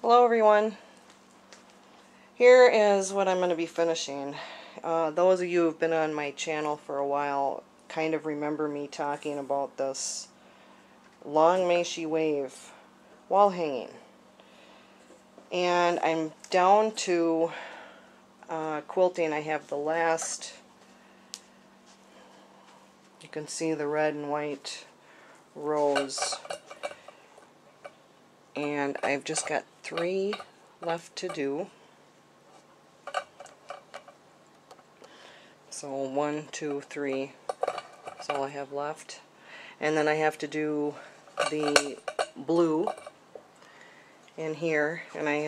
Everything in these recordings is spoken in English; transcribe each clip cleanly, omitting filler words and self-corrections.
Hello everyone. Here is what I'm going to be finishing. Those of you who have been on my channel for a while kind of remember me talking about this long Meshi wave wall hanging. And I'm down to quilting. I have the last, you can see the red and white rows. And I've just got 3 left to do. So 1, 2, 3, that's all I have left. And then I have to do the blue in here, and I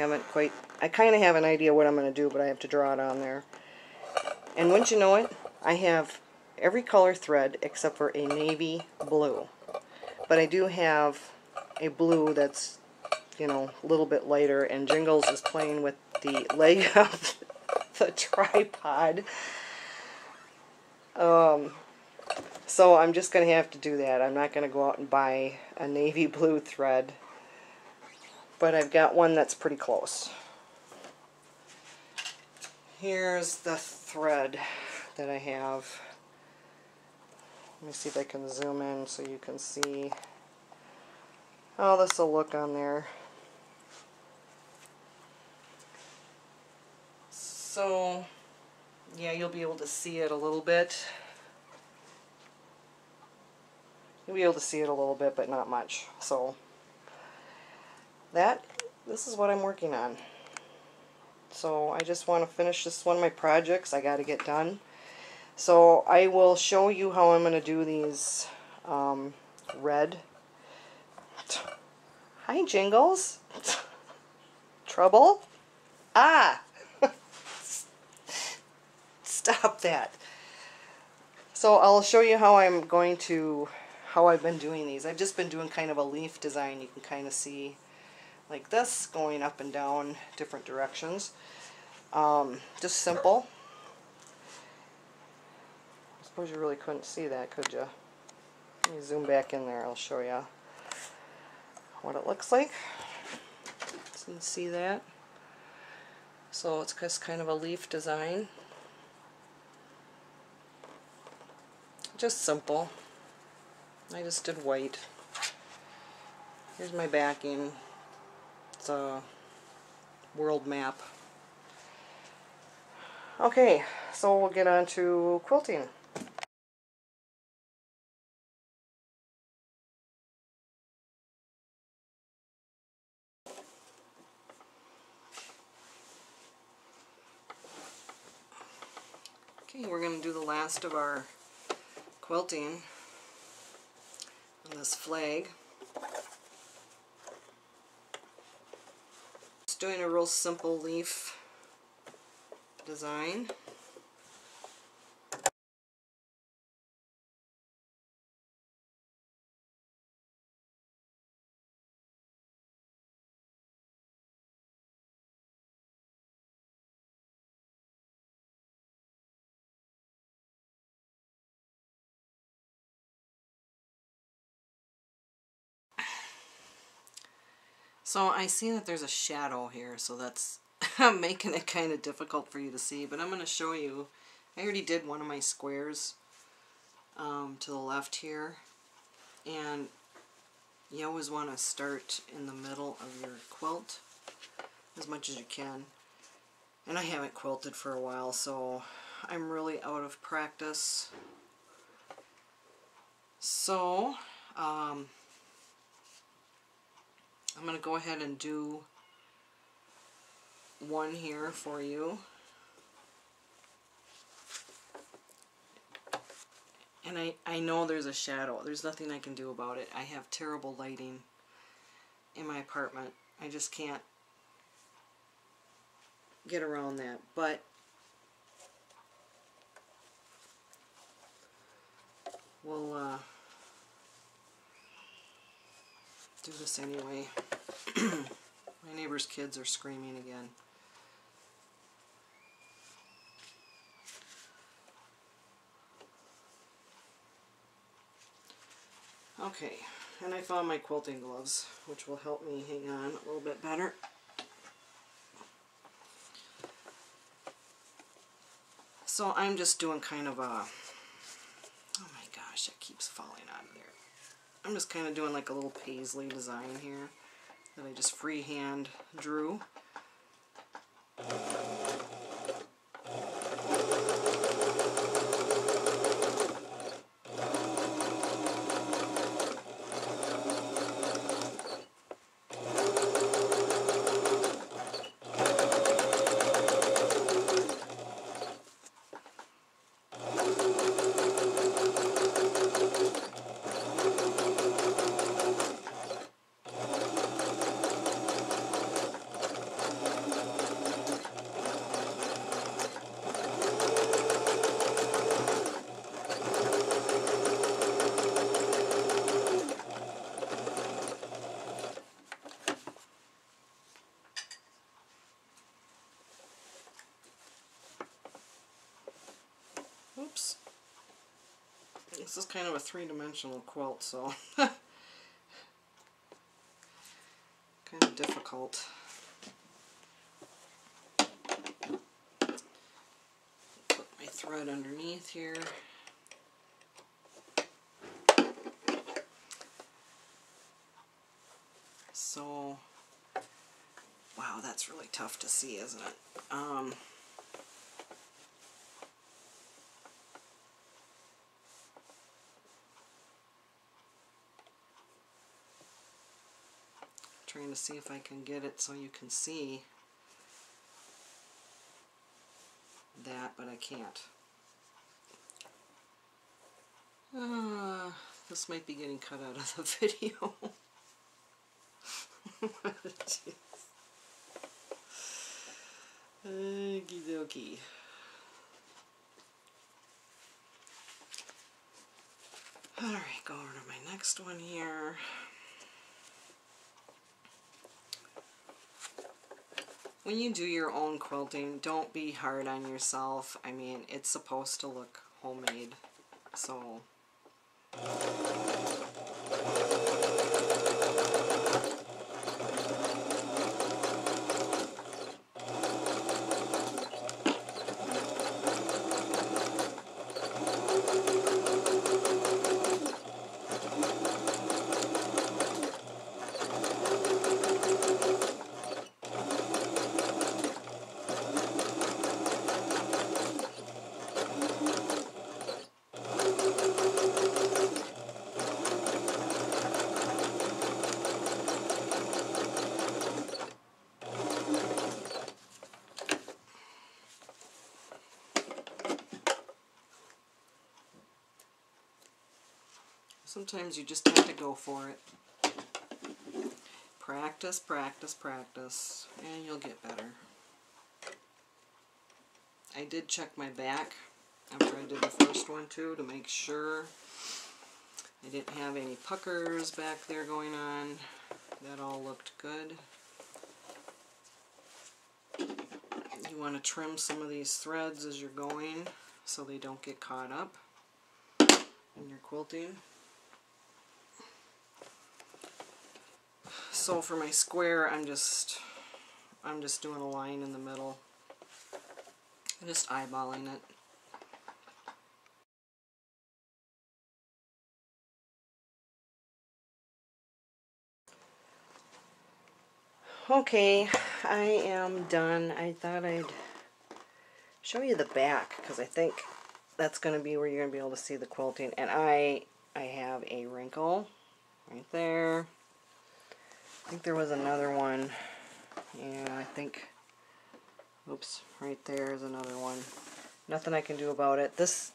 kind of have an idea what I'm going to do, but I have to draw it on there. And wouldn't you know it, I have every color thread except for a navy blue. But I do have a blue that's, you know, a little bit lighter, and Jingles is playing with the leg of the tripod. So I'm just going to have to do that. I'm not going to go out and buy a navy blue thread, but I've got one that's pretty close. Here's the thread that I have. Let me see if I can zoom in so you can see how this will look on there. So, yeah, you'll be able to see it a little bit. You'll be able to see it a little bit, but not much. So, this is what I'm working on. So, I just want to finish this one of my projects I got to get done. So, I will show you how I'm going to do these red. Hi, Jingles. Trouble? Ah! Stop that. So I'll show you how I've been doing these. I've just been doing kind of a leaf design. You can kind of see like this, going up and down different directions. Just simple. I suppose you really couldn't see that, could you? Let me zoom back in there. I'll show you what it looks like. So you can see that. So it's just kind of a leaf design. Just simple. I just did white. Here's my backing. It's a world map. Okay, so we'll get on to quilting. Okay, we're going to do the last of our quilting on this flag. Just doing a real simple leaf design. So I see that there's a shadow here, so that's making it kind of difficult for you to see, but I'm going to show you. I already did one of my squares to the left here, and you always want to start in the middle of your quilt as much as you can. And I haven't quilted for a while, so I'm really out of practice. So I'm going to go ahead and do one here for you. And I know there's a shadow. There's nothing I can do about it. I have terrible lighting in my apartment. I just can't get around that. But we'll do this anyway. My neighbor's kids are screaming again. Okay, and I found my quilting gloves, which will help me hang on a little bit better. So I'm just doing kind of a, oh my gosh, it keeps falling out of there. I'm just kind of doing like a little paisley design here that I just freehand drew. Oops. This is kind of a three-dimensional quilt, so kind of difficult. Put my thread underneath here. So, wow, that's really tough to see, isn't it? Trying to see if I can get it so you can see that, but I can't. This might be getting cut out of the video. Jeez. Okie dokie. Alright, go over to my next one here. When you do your own quilting, don't be hard on yourself. I mean, it's supposed to look homemade, so... Sometimes you just have to go for it. Practice, practice, practice, and you'll get better. I did check my back after I did the first one too to make sure I didn't have any puckers back there going on. That all looked good. You want to trim some of these threads as you're going so they don't get caught up in your quilting. So for my square, I'm just doing a line in the middle. I'm just eyeballing it. Okay, I am done. I thought I'd show you the back because I think that's going to be where you're going to be able to see the quilting. And I have a wrinkle right there. I think there was another one. Yeah, I think, oops, right there is another one. Nothing I can do about it. This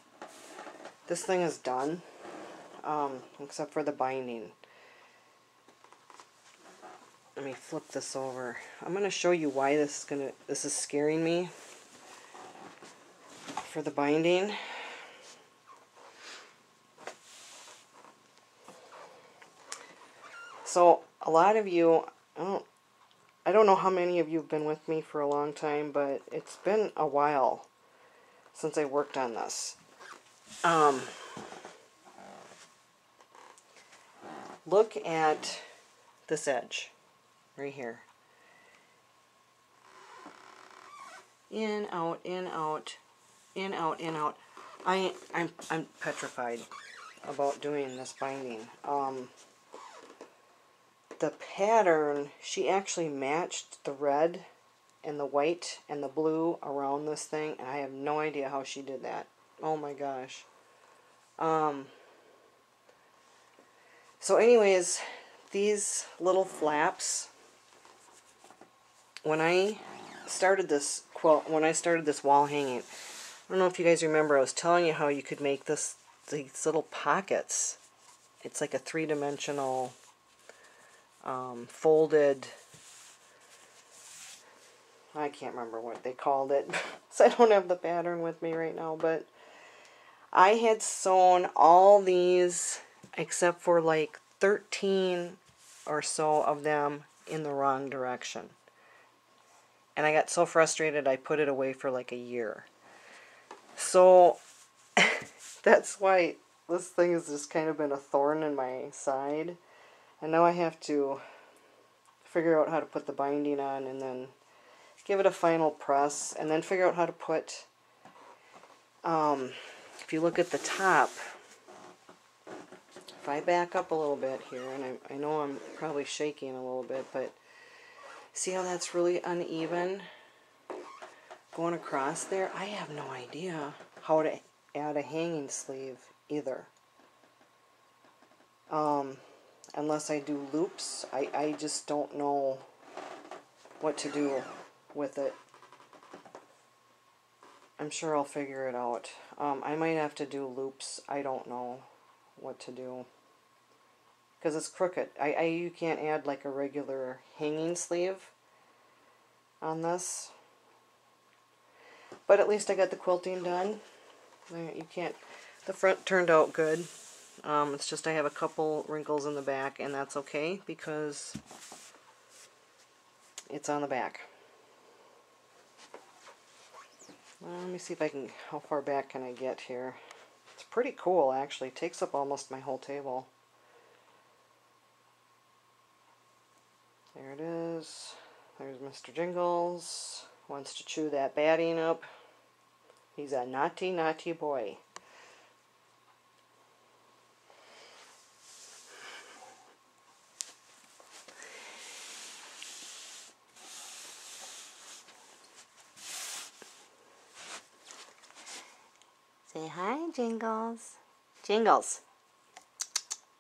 thing is done, except for the binding. Let me flip this over. I'm going to show you why this is scaring me for the binding. So a lot of you, I don't know how many of you have been with me for a long time, but it's been a while since I worked on this. Look at this edge right here. In, out, In, out, in, out. I'm petrified about doing this binding. The pattern, she actually matched the red and the white and the blue around this thing, and I have no idea how she did that. Oh my gosh. So anyways, these little flaps, when I started this quilt, when I started this wall hanging, I don't know if you guys remember, I was telling you how you could make these little pockets. It's like a three-dimensional folded, I can't remember what they called it, so I don't have the pattern with me right now, but I had sewn all these except for like 13 or so of them in the wrong direction. And I got so frustrated I put it away for like a year. So that's why this thing has just kind of been a thorn in my side. And now I have to figure out how to put the binding on and then give it a final press and then figure out how to put, if you look at the top, if I back up a little bit here, and I know I'm probably shaking a little bit, but see how that's really uneven going across there? I have no idea how to add a hanging sleeve either. Unless I do loops, I just don't know what to do with it. I'm sure I'll figure it out. I might have to do loops. I don't know what to do. Because it's crooked. You can't add like a regular hanging sleeve on this. But at least I got the quilting done. You can't. The front turned out good. It's just I have a couple wrinkles in the back, and that's okay because it's on the back. Let me see if I can, how far back can I get here. It's pretty cool actually. It takes up almost my whole table. There it is. There's Mr. Jingles. Wants to chew that batting up. He's a naughty, naughty boy. Say hi, Jingles. Jingles,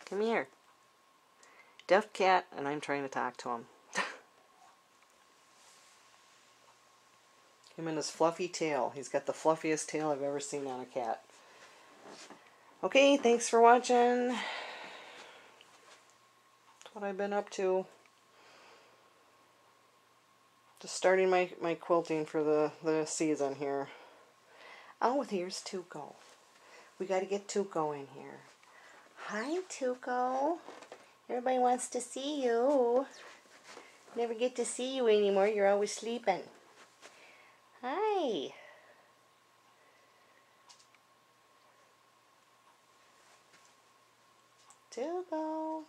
come here. Deaf cat, and I'm trying to talk to him. Him and his fluffy tail. He's got the fluffiest tail I've ever seen on a cat. Okay, thanks for watching. That's what I've been up to. Just starting my quilting for the season here. Oh, here's Tuco. We got to get Tuco in here. Hi, Tuco. Everybody wants to see you. Never get to see you anymore. You're always sleeping. Hi. Tuco.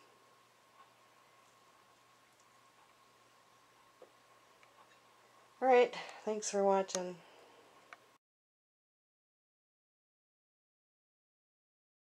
Alright, thanks for watching.